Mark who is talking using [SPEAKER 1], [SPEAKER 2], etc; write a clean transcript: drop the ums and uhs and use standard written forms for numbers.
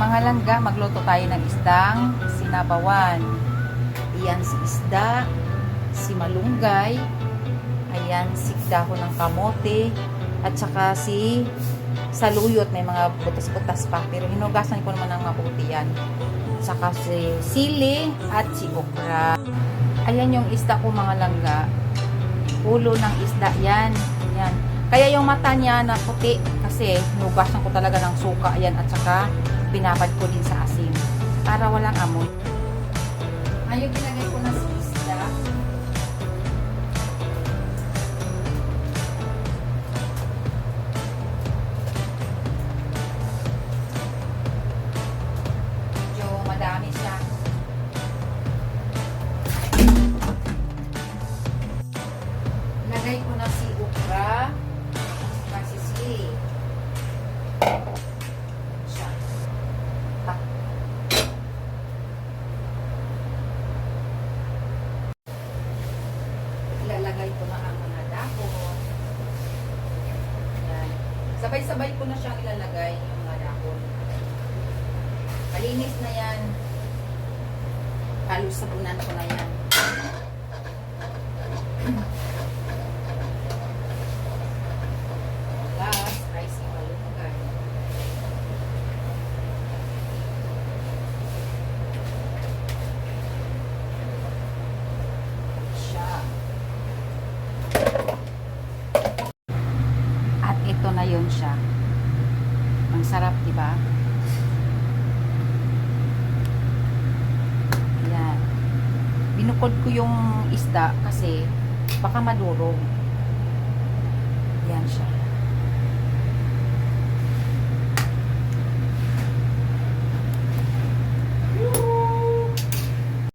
[SPEAKER 1] Mga langga, magluto tayo ng isdang sinabawan. Iyan si isda, si malunggay, ayan si dahon ng kamote, at saka si saluyot, may mga butas-butas pa. Pero hinugasan ko naman ng mabuti yan. Saka si sili at si okra. Ayan yung isda ko mga langga. Ulo ng isda yan. Yan. Kaya yung mata niya na puti kasi hinugasan ko talaga ng suka yan at saka binabad ko din sa asin para walang amoy. Ngayon ginagay ko na si isda. Medyo madami siya. Lagay ko na si okra, si sili. Siya. Ilalagay ko na ang mga dahon. Yan. Sabay-sabay ko na siyang ilalagay yung mga dahon. Malinis na yan. Halos sabunan ko na yan. Last, rice yung malunggay. Siya. At ito na yun siya. Ang sarap, diba? Ayan. Binukod ko yung isda kasi baka madurog. Yan siya.